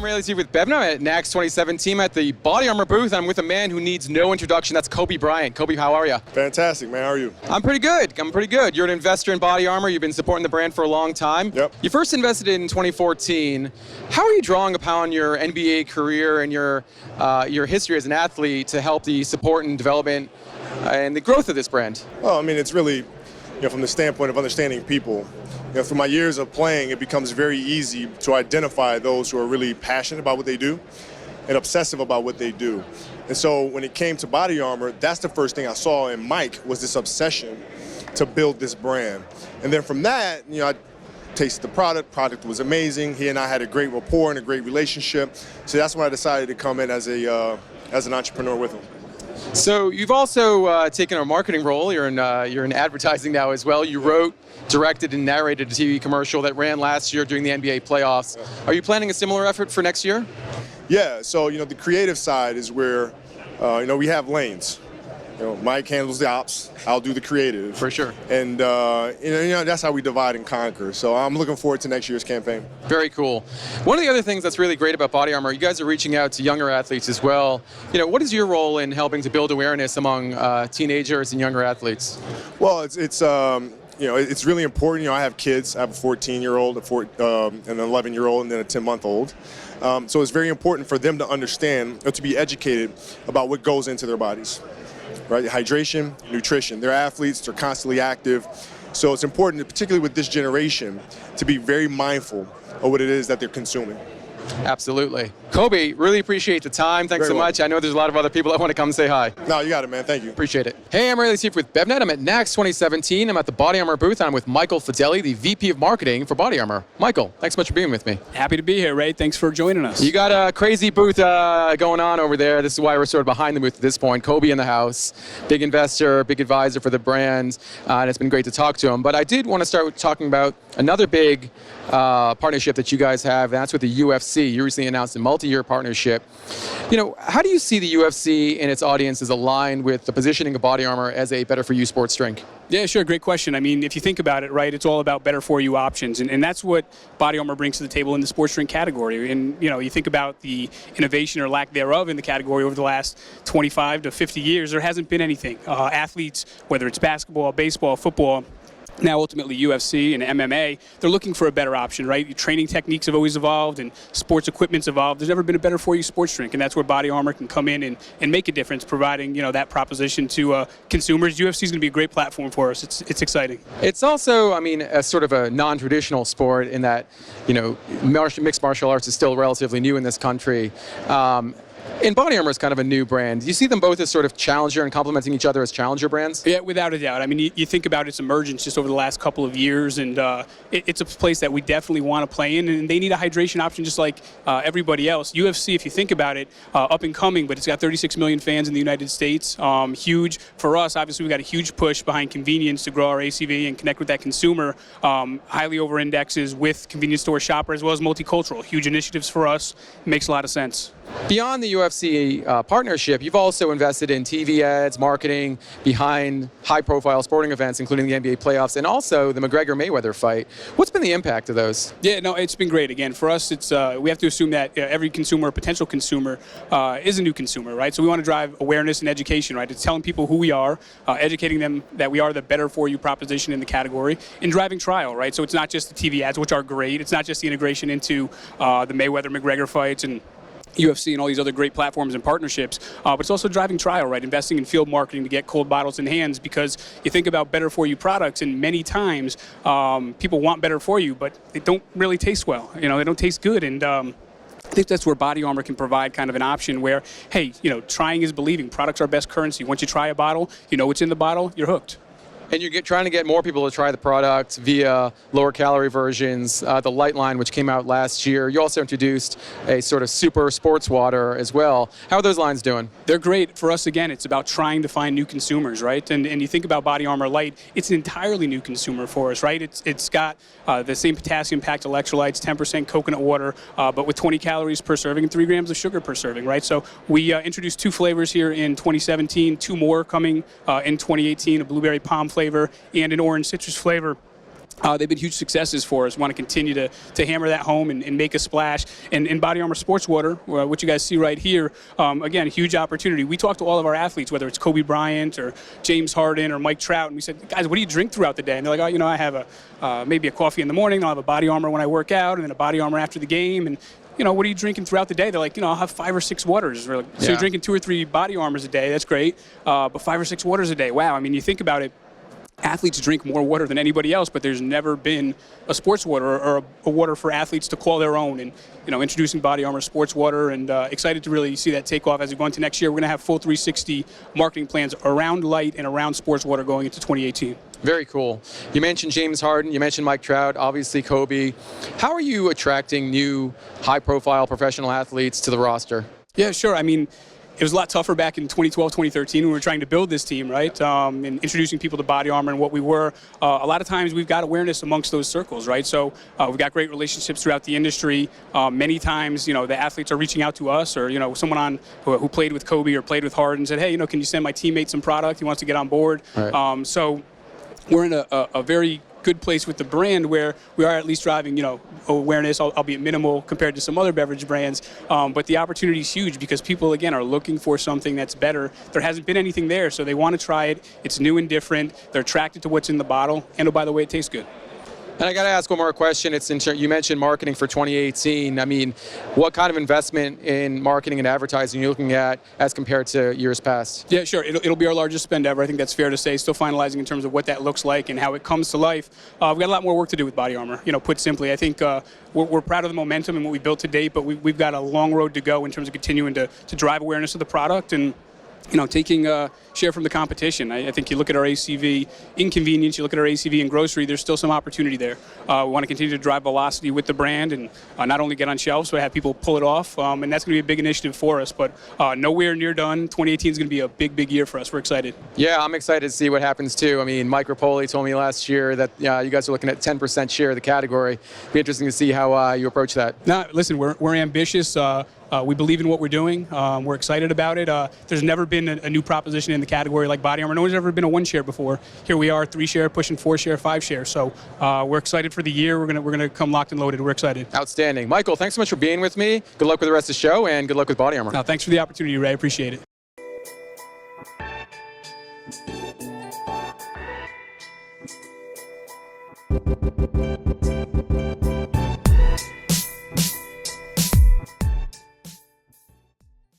Riley Steve with BevNET at NACS 2017 at the BodyArmor booth. I'm with a man who needs no introduction. That's Kobe Bryant. Kobe, how are you? Fantastic, man. How are you? I'm pretty good. You're an investor in BodyArmor. You've been supporting the brand for a long time. Yep. You first invested in 2014. How are you drawing upon your NBA career and your history as an athlete to help the support and development and the growth of this brand? Well, I mean, it's really, from the standpoint of understanding people. Through my years of playing, it becomes very easy to identify those who are really passionate about what they do and obsessive about what they do. And so when it came to BodyArmor, that's the first thing I saw in Mike was this obsession to build this brand. And then from that, I tasted the product. Product was amazing. He and I had a great rapport and a great relationship. So that's when I decided to come in as an entrepreneur with him. So you've also taken a marketing role. You're in advertising now as well. You wrote, directed, and narrated a TV commercial that ran last year during the NBA playoffs. Are you planning a similar effort for next year? Yeah. So the creative side is where we have lanes. Mike handles the ops. I'll do the creative. For sure. And that's how we divide and conquer. So I'm looking forward to next year's campaign. Very cool. One of the other things that's really great about BodyArmor, you guys are reaching out to younger athletes as well. What is your role in helping to build awareness among teenagers and younger athletes? Well, it's really important. I have kids. I have a 14-year-old, an 11-year-old, and then a 10-month-old. So it's very important for them to understand or to be educated about what goes into their bodies. Right, hydration, nutrition. They're athletes, they're constantly active. So it's important, particularly with this generation, to be very mindful of what it is that they're consuming. Absolutely. Kobe, really appreciate the time. Thanks so much. I know there's a lot of other people that want to come say hi. No, you got it, man. Thank you. Appreciate it. Hey, I'm Riley Steve with BevNET. I'm at NACS 2017. I'm at the BodyArmor booth. I'm with Michael Fedele, the VP of Marketing for BodyArmor. Michael, thanks so much for being with me. Happy to be here, Ray. Thanks for joining us. You got a crazy booth going on over there. This is why we're sort of behind the booth at this point. Kobe in the house, big investor, big advisor for the brand, and it's been great to talk to him. But I did want to start with talking about another big partnership that you guys have, and that's with the UFC. You recently announced a multi-year partnership. How do you see the UFC and its audience is aligned with the positioning of BodyArmor as a better-for-you sports drink? Yeah, sure. Great question. I mean, if you think about it, right, it's all about better-for-you options, and that's what BodyArmor brings to the table in the sports drink category. And, you think about the innovation or lack thereof in the category over the last 25 to 50 years, there hasn't been anything. Athletes, whether it's basketball, baseball, football, now ultimately UFC and MMA, they're looking for a better option, right? Training techniques have always evolved and sports equipment's evolved. There's never been a better for you sports drink, and that's where BodyArmor can come in and make a difference, providing that proposition to consumers. UFC is going to be a great platform for us. It's exciting. It's also, a sort of a non-traditional sport in that, mixed martial arts is still relatively new in this country. And BodyArmor is kind of a new brand. Do you see them both as sort of challenger and complementing each other as challenger brands? Yeah, without a doubt. I mean, you think about its emergence just over the last couple of years, and it's a place that we definitely want to play in, and they need a hydration option just like everybody else. UFC, if you think about it, up and coming, but it's got 36 million fans in the United States. Huge. For us, obviously, we've got a huge push behind convenience to grow our ACV and connect with that consumer. Highly over-indexes with convenience store shopper as well as multicultural. Huge initiatives for us. Makes a lot of sense. Beyond the UFC partnership, you've also invested in TV ads, marketing behind high-profile sporting events, including the NBA playoffs, and also the McGregor-Mayweather fight. What's been the impact of those? Yeah, no, it's been great. Again, for us, it's we have to assume that every consumer, potential consumer, is a new consumer, right? So we want to drive awareness and education, right? It's telling people who we are, educating them that we are the better-for-you proposition in the category, and driving trial, right? So it's not just the TV ads, which are great. It's not just the integration into the Mayweather-McGregor fights and UFC and all these other great platforms and partnerships, but it's also driving trial, right? Investing in field marketing to get cold bottles in hands, because you think about better for you products, and many times people want better for you, but they don't really taste well. They don't taste good, and I think that's where BodyArmor can provide kind of an option where, hey, trying is believing. Products are best currency. Once you try a bottle, you know what's in the bottle, you're hooked. And you're trying to get more people to try the product via lower calorie versions, the Light line, which came out last year. You also introduced a sort of super sports water as well. How are those lines doing? They're great. For us, again, it's about trying to find new consumers, right? And you think about BodyArmor Light, it's an entirely new consumer for us, right? It's got the same potassium-packed electrolytes, 10% coconut water, but with 20 calories per serving and 3 grams of sugar per serving, right? So we introduced 2 flavors here in 2017, 2 more coming in 2018, a blueberry palm flavor and an orange citrus flavor. They've been huge successes for us. Want to continue to hammer that home and make a splash. And in Body Armor Sports Water, what you guys see right here, again, huge opportunity. We talk to all of our athletes, whether it's Kobe Bryant or James Harden or Mike Trout, and we said, guys, what do you drink throughout the day? And they're like, oh, you know, I have maybe a coffee in the morning, I'll have a Body Armor when I work out, and then a Body Armor after the game. And you know, what are you drinking throughout the day? They're like, you know, I'll have 5 or 6 waters. We're like, so you're drinking 2 or 3 Body Armors a day. That's great. But 5 or 6 waters a day. Wow. I mean, you think about it. Athletes drink more water than anybody else, but there's never been a sports water or a water for athletes to call their own. And, you know, introducing Body Armor Sports Water, and excited to really see that take off as we go into next year. We're going to have full 360 marketing plans around light and around sports water going into 2018. Very cool. You mentioned James Harden, you mentioned Mike Trout, obviously Kobe. How are you attracting new high-profile professional athletes to the roster? Yeah, sure. I mean, it was a lot tougher back in 2012, 2013 when we were trying to build this team, right? And introducing people to Body Armor and what we were. A lot of times we've got awareness amongst those circles, right? So we've got great relationships throughout the industry. Many times, you know, the athletes are reaching out to us, or, you know, someone who played with Kobe or played with Harden said, hey, you know, can you send my teammate some product? He wants to get on board. Right. So we're in a very good place with the brand where we are at least driving, you know, awareness, albeit minimal compared to some other beverage brands. But the opportunity is huge because people, again, are looking for something that's better. There hasn't been anything there, so they want to try it. It's new and different. They're attracted to what's in the bottle. And, oh, by the way, it tastes good. And I got to ask one more question. It's you mentioned marketing for 2018. I mean, what kind of investment in marketing and advertising are you looking at as compared to years past? Yeah, sure. It'll be our largest spend ever. I think that's fair to say. Still finalizing in terms of what that looks like and how it comes to life. We've got a lot more work to do with Body Armor. You know, put simply, I think we're proud of the momentum and what we built to date, but we've got a long road to go in terms of continuing to drive awareness of the product and, you know, taking share from the competition. I think you look at our ACV in convenience, you look at our ACV in grocery, there's still some opportunity there. We want to continue to drive velocity with the brand and not only get on shelves, but have people pull it off. And that's going to be a big initiative for us, but nowhere near done. 2018 is going to be a big, big year for us. We're excited. Yeah, I'm excited to see what happens too. I mean, Mike Repole told me last year that you guys are looking at 10% share of the category. It'll be interesting to see how you approach that. No, listen, we're ambitious. We believe in what we're doing. We're excited about it. There's never been a new proposition in the category like Body Armor. No one's ever been a 1 share before. Here we are, 3 share, pushing 4 share, 5 share. So we're excited for the year. We're gonna come locked and loaded. We're excited. Outstanding. Michael, thanks so much for being with me. Good luck with the rest of the show, and good luck with Body Armor. No, thanks for the opportunity, Ray. I appreciate it.